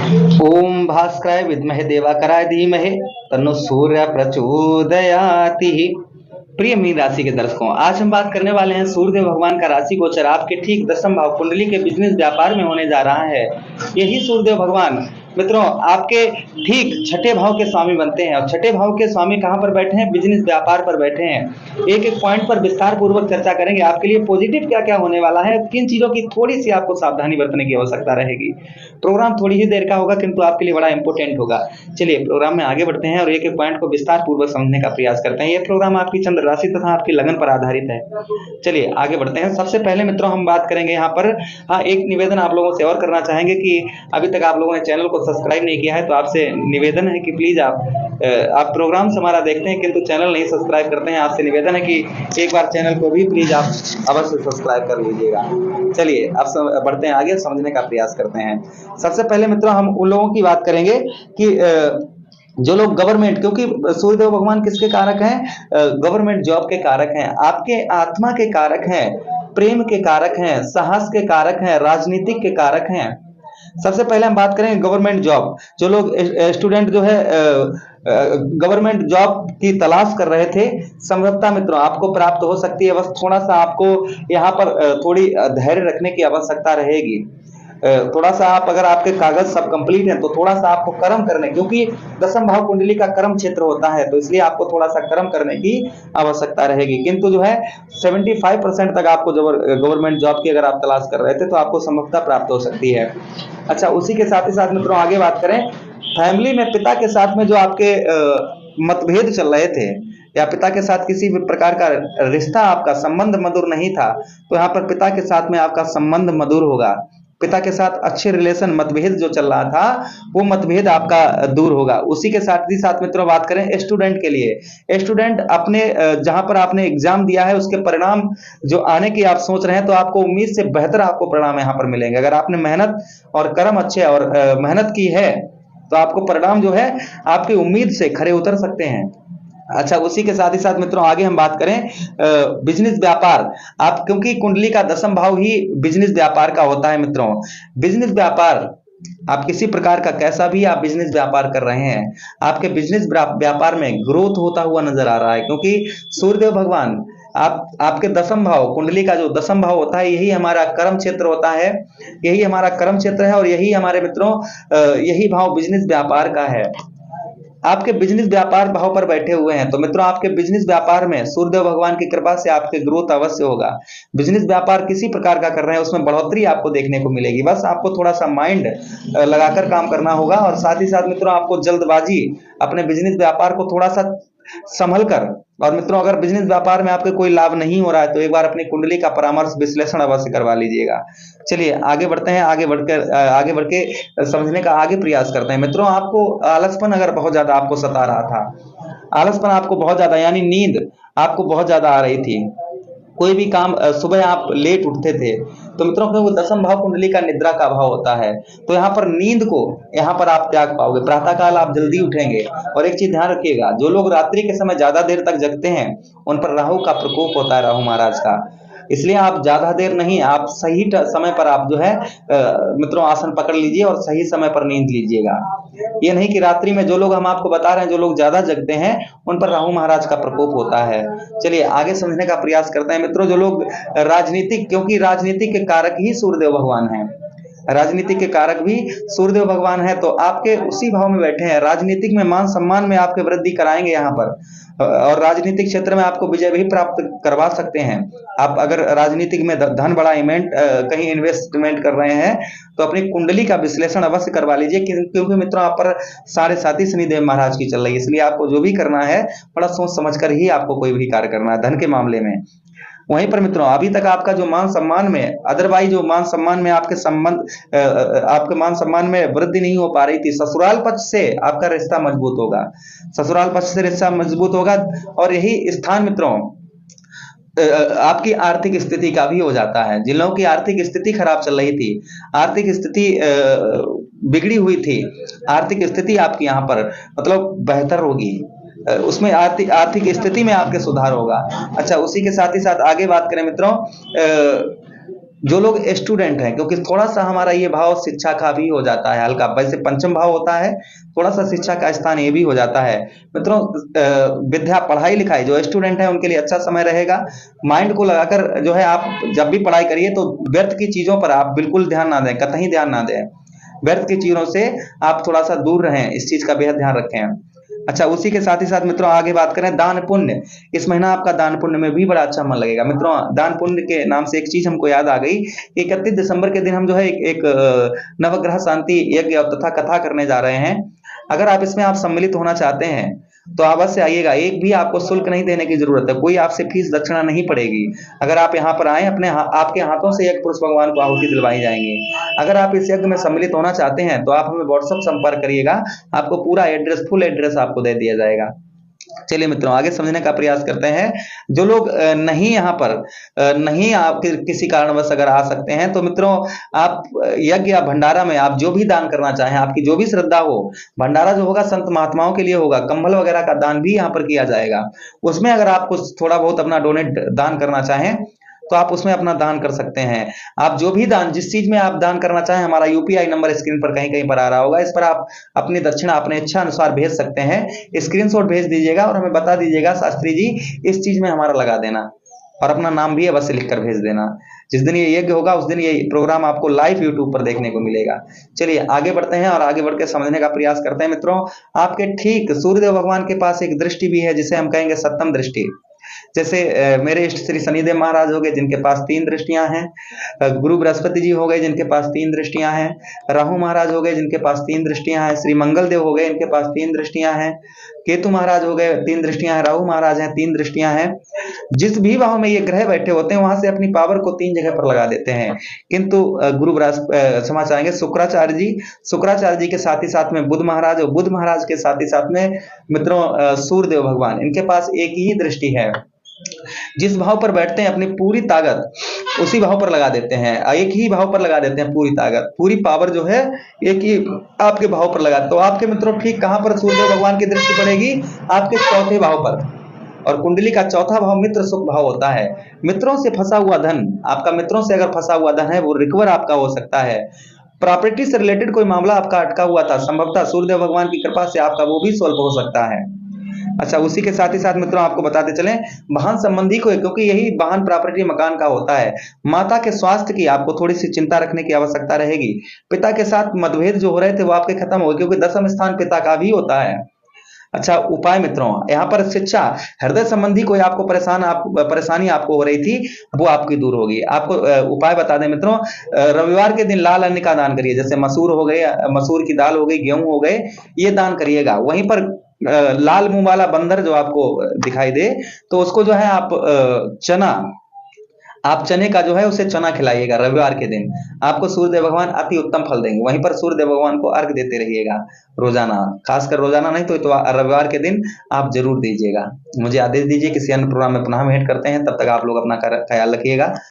ओम भास्कराय विद्महे देवाकराय धीमहि तन्नो सूर्य प्रचोदयाति। प्रिय मीन राशि के दर्शकों, आज हम बात करने वाले हैं सूर्यदेव भगवान का राशि गोचर आपके ठीक दशम भाव कुंडली के बिजनेस व्यापार में होने जा रहा है। यही सूर्यदेव भगवान मित्रों आपके ठीक छठे भाव के स्वामी बनते हैं। और छठे भाव के स्वामी कहां पर बैठे हैं? बिजनेस व्यापार पर बैठे हैं। एक एक पॉइंट पर विस्तार पूर्वक चर्चा करेंगे। आपके लिए पॉजिटिव क्या क्या होने वाला है, किन चीजों की थोड़ी सी आपको सावधानी बरतने की आवश्यकता रहेगी। प्रोग्राम थोड़ी ही देर का होगा किंतु आपके लिए बड़ा इंपॉर्टेंट होगा। चलिए प्रोग्राम में आगे बढ़ते हैं और एक एक पॉइंट को विस्तार पूर्वक समझने का प्रयास करते हैं। यह प्रोग्राम आपकी चंद्र राशि तथा आपकी लगन पर आधारित है। चलिए आगे बढ़ते हैं। सबसे पहले मित्रों हम बात करेंगे यहाँ पर, हाँ एक निवेदन आप लोगों से और करना चाहेंगे कि अभी तक आप लोगों ने चैनल को सब्सक्राइब नहीं किया है तो आपसे निवेदन है कि प्लीज आप प्रोग्राम हमारा देखते हैं किंतु चैनल नहीं सब्सक्राइब करते हैं। आपसे निवेदन है कि एक बार चैनल को भी प्लीज आप अवश्य सब्सक्राइब कर लीजिएगा। चलिए अब बढ़ते हैं आगे, समझने का प्रयास करते हैं। सबसे पहले मित्रों हम उन लोगों की बात करेंगे कि जो लोग गवर्नमेंट, क्योंकि सूर्यदेव भगवान किसके कारक हैं? गवर्नमेंट जॉब के कारक हैं, आपके आत्मा के कारक हैं, प्रेम के कारक हैं, साहस के कारक हैं, राजनीतिक के कारक हैं। सबसे पहले हम बात करें गवर्नमेंट जॉब। जो लोग स्टूडेंट जो है गवर्नमेंट जॉब की तलाश कर रहे थे, संभवतः मित्रों आपको प्राप्त हो सकती है। बस थोड़ा सा आपको यहाँ पर थोड़ी धैर्य रखने की आवश्यकता रहेगी। थोड़ा सा आप, अगर आपके कागज सब कंप्लीट हैं तो थोड़ा सा आपको कर्म करने, क्योंकि दशम भाव कुंडली का कर्म क्षेत्र होता है तो इसलिए आपको थोड़ा सा कर्म करने की आवश्यकता रहेगी। किंतु जो है 75% तक आपको गवर्नमेंट जॉब की अगर आप तलाश कर रहे थे तो आपको संभवतः प्राप्त हो सकती है। अच्छा, उसी के साथ ही साथ मित्रों आगे बात करें, फैमिली में पिता के साथ में जो आपके मतभेद चल रहे थे या पिता के साथ किसी भी प्रकार का रिश्ता, आपका संबंध मधुर नहीं था, तो यहाँ पर पिता के साथ में आपका संबंध मधुर होगा। पिता के साथ अच्छे रिलेशन, मतभेद जो चल रहा था वो मतभेद आपका दूर होगा। उसी के साथ ही साथ मित्रों बात करें स्टूडेंट के लिए, स्टूडेंट अपने जहां पर आपने एग्जाम दिया है उसके परिणाम जो आने की आप सोच रहे हैं तो आपको उम्मीद से बेहतर आपको परिणाम यहाँ पर मिलेंगे। अगर आपने मेहनत और कर्म अच्छे और मेहनत की है तो आपको परिणाम जो है आपकी उम्मीद से खरे उतर सकते हैं। अच्छा, उसी के साथ ही साथ मित्रों आगे हम बात करें बिजनेस व्यापार। आप, क्योंकि कुंडली का दशम भाव ही बिजनेस व्यापार का होता है मित्रों। बिजनेस व्यापार, आप किसी प्रकार का कैसा भी आप बिजनेस व्यापार कर रहे हैं, आपके बिजनेस व्यापार में ग्रोथ होता हुआ नजर आ रहा है। क्योंकि सूर्यदेव भगवान आपके दशम भाव, कुंडली का जो दशम भाव होता है यही हमारा कर्म क्षेत्र होता है, यही हमारा कर्म क्षेत्र है और यही हमारे मित्रों यही भाव बिजनेस व्यापार का है। आपके बिजनेस व्यापार भाव पर बैठे हुए हैं तो मित्रों आपके बिजनेस व्यापार में सूर्यदेव भगवान की कृपा से आपके ग्रोथ अवश्य होगा। बिजनेस व्यापार किसी प्रकार का कर रहे हैं उसमें बढ़ोतरी आपको देखने को मिलेगी। बस आपको थोड़ा सा माइंड लगाकर काम करना होगा और साथ ही साथ मित्रों आपको जल्दबाजी, अपने बिजनेस व्यापार को थोड़ा सा संभल कर, और मित्रों अगर बिजनेस व्यापार में आपके कोई लाभ नहीं हो रहा है तो एक बार अपनी कुंडली का परामर्श विश्लेषण अवश्य करवा लीजिएगा। चलिए आगे बढ़ते हैं, आगे बढ़ के समझने का आगे प्रयास करते हैं। मित्रों आपको आलसपन अगर बहुत ज्यादा आपको सता रहा था, आलसपन आपको बहुत ज्यादा यानी नींद आपको बहुत ज्यादा आ रही थी, कोई भी काम सुबह आप लेट उठते थे तो मित्रों क्योंकि दशम भाव कुंडली का निद्रा का भाव होता है तो यहाँ पर नींद को यहाँ पर आप त्याग पाओगे। प्रातः काल आप जल्दी उठेंगे। और एक चीज ध्यान रखिएगा, जो लोग रात्रि के समय ज्यादा देर तक जगते हैं उन पर राहु का प्रकोप होता है, राहु महाराज का। इसलिए आप ज्यादा देर नहीं, आप सही समय पर आप जो है मित्रों आसन पकड़ लीजिए और सही समय पर नींद लीजिएगा। ये नहीं कि रात्रि में, जो लोग हम आपको बता रहे हैं जो लोग ज्यादा जगते हैं उन पर राहु महाराज का प्रकोप होता है। चलिए आगे समझने का प्रयास करते हैं मित्रों। जो लोग राजनीतिक, क्योंकि राजनीतिक के कारक ही सूर्यदेव भगवान हैं, राजनीतिक के कारक भी सूर्यदेव भगवान है तो आपके उसी भाव में बैठे हैं। राजनीतिक में मान सम्मान में आपके वृद्धि कराएंगे यहाँ पर, और राजनीतिक क्षेत्र में आपको विजय भी प्राप्त करवा सकते हैं। आप अगर राजनीतिक में धन बढ़ाइमेंट कहीं इन्वेस्टमेंट कर रहे हैं तो अपनी कुंडली का विश्लेषण अवश्य करवा लीजिए, क्योंकि मित्रों आप पर साढ़े साथी शनिदेव महाराज की चल रही है। इसलिए आपको जो भी करना है बड़ा सोच समझ कर ही आपको कोई भी कार्य करना है धन के मामले में। वहीं पर मित्रों अभी तक आपका जो मान सम्मान में, अदरवाइज जो मान सम्मान में आपके संबंध आपके मान सम्मान में वृद्धि नहीं हो पा रही थी, ससुराल पक्ष से आपका रिश्ता मजबूत होगा, ससुराल पक्ष से रिश्ता मजबूत होगा। और यही स्थान मित्रों आपकी आर्थिक स्थिति का भी हो जाता है। जिन लोगों की आर्थिक स्थिति खराब चल रही थी, आर्थिक स्थिति बिगड़ी हुई थी, आर्थिक स्थिति आपकी यहाँ पर मतलब बेहतर होगी, उसमें आर्थिक स्थिति में आपके सुधार होगा। अच्छा, उसी के साथ ही साथ आगे बात करें मित्रों, जो लोग स्टूडेंट हैं, क्योंकि थोड़ा सा हमारा ये भाव शिक्षा का भी हो जाता है हल्का, वैसे पंचम भाव होता है, थोड़ा सा शिक्षा का स्थान ये भी हो जाता है। मित्रों, विद्या पढ़ाई लिखाई जो स्टूडेंट है उनके लिए अच्छा समय रहेगा। माइंड को लगाकर जो है आप जब भी पढ़ाई करिए तो व्यर्थ की चीजों पर आप बिल्कुल ध्यान ना दें, कतई ध्यान ना दें। व्यर्थ की चीजों से आप थोड़ा सा दूर रहें, इस चीज का बेहद ध्यान रखें। अच्छा, उसी के साथ ही साथ मित्रों आगे बात करें दान पुण्य। इस महीना आपका दान पुण्य में भी बड़ा अच्छा मन लगेगा। मित्रों, दान पुण्य के नाम से एक चीज हमको याद आ गई। 31 दिसंबर के दिन हम जो है एक नवग्रह शांति यज्ञ तथा कथा करने जा रहे हैं। अगर आप इसमें आप सम्मिलित होना चाहते हैं तो अवश्य आइएगा। एक भी आपको शुल्क नहीं देने की जरूरत है, कोई आपसे फीस दक्षिणा नहीं पड़ेगी। अगर आप यहाँ पर आए, आपके हाथों से यज्ञ पुरुष भगवान को आहुति दिलवाई जाएंगी। अगर आप इस यज्ञ में सम्मिलित होना चाहते हैं तो आप हमें व्हाट्सएप संपर्क करिएगा, आपको पूरा एड्रेस, फुल एड्रेस आपको दे दिया जाएगा। चलिए मित्रों, आगे समझने का प्रयास करते हैं। जो लोग नहीं यहाँ पर नहीं आप किसी कारणवश अगर आ सकते हैं तो मित्रों आप यज्ञ या भंडारा में आप जो भी दान करना चाहें, आपकी जो भी श्रद्धा हो, भंडारा जो होगा संत महात्माओं के लिए होगा, कंबल वगैरह का दान भी यहाँ पर किया जाएगा। उसमें अगर आप कुछ थोड़ा बहुत अपना डोनेट दान करना चाहें तो आप उसमें अपना दान कर सकते हैं। आप जो भी दान, जिस चीज में आप दान करना चाहें, हमारा यूपीआई नंबर स्क्रीन पर कहीं कहीं पर आ रहा होगा, इस पर आप अपनी दक्षिणा अपने इच्छा अनुसार भेज सकते हैं। स्क्रीनशॉट भेज दीजिएगा और हमें बता दीजिएगा शास्त्री जी इस चीज में हमारा लगा देना, और अपना नाम भी अवश्य लिखकर भेज देना। जिस दिन ये यज्ञ होगा उस दिन ये प्रोग्राम आपको लाइव यूट्यूब पर देखने को मिलेगा। चलिए आगे बढ़ते हैं और आगे बढ़ के समझने का प्रयास करते हैं। मित्रों, आपके ठीक सूर्यदेव भगवान के पास एक दृष्टि भी है जिसे हम कहेंगे सप्तम दृष्टि। जैसे मेरे इष्ट श्री शनिदेव महाराज हो गए जिनके पास 3 दृष्टियां हैं, गुरु बृहस्पति जी हो गए जिनके पास 3 दृष्टियां हैं, राहु महाराज हो गए जिनके पास 3 दृष्टियां हैं, श्री मंगल देव हो गए इनके पास 3 दृष्टियां हैं, केतु महाराज हो गए 3 दृष्टियां हैं, राहु महाराज हैं 3 दृष्टियां हैं। जिस भी भाव में ये ग्रह बैठे होते हैं वहां से अपनी पावर को 3 जगह पर लगा देते हैं। किंतु गुरु बृहस्पति क्षमा चाहेंगे शुक्राचार्य जी के साथ ही साथ में बुध महाराज, और बुध महाराज के साथ ही साथ में मित्रों सूर्यदेव भगवान, इनके पास एक ही दृष्टि है। जिस भाव पर बैठते हैं अपनी पूरी ताकत उसी भाव पर लगा देते हैं, एक ही भाव पर लगा देते हैं पूरी ताकत, पूरी पावर जो है एक ही आपके भाव पर लगा। तो आपके मित्रों ठीक कहां पर सूर्य भगवान की दृष्टि पड़ेगी? आपके चौथे भाव पर। और कुंडली का चौथा भाव मित्र सुख भाव होता है। मित्रों से फंसा हुआ धन, आपका मित्रों से अगर फंसा हुआ धन है वो रिकवर आपका हो सकता है। प्रॉपर्टी से रिलेटेड कोई मामला आपका अटका हुआ था, संभवतः सूर्यदेव भगवान की कृपा से आपका वो भी सॉल्व हो सकता है। अच्छा, उसी के साथ ही साथ मित्रों आपको बताते चलें वाहन संबंधी को, क्योंकि यही वाहन प्रॉपर्टी मकान का होता है। माता के स्वास्थ्य की आपको थोड़ी सी चिंता रखने की आवश्यकता रहेगी। पिता के साथ मतभेद जो हो रहे थे वो आपके खत्म हो गए, क्योंकि 10वां स्थान पिता का भी होता है। अच्छा, उपाय मित्रों यहाँ पर शिक्षा, हृदय संबंधी कोई आपको परेशानी आपको हो रही थी वो आपकी दूर होगी। आपको उपाय बता दें मित्रों, रविवार के दिन लाल अन्न का दान करिए। जैसे मसूर हो गए, मसूर की दाल हो गई, गेहूं हो गए, ये दान करिएगा। वहीं पर लाल मुंह वाला बंदर जो आपको दिखाई दे तो उसको जो है आप चने का जो है उसे चना खिलाइएगा रविवार के दिन। आपको सूर्यदेव भगवान अति उत्तम फल देंगे। वहीं पर सूर्यदेव भगवान को अर्घ देते रहिएगा रोजाना, खासकर रोजाना नहीं तो रविवार के दिन आप जरूर दीजिएगा। मुझे आदेश दीजिए, किसी अन्य प्रोग्राम में पुनः भेंट करते हैं, तब तक आप लोग अपना ख्याल रखिएगा।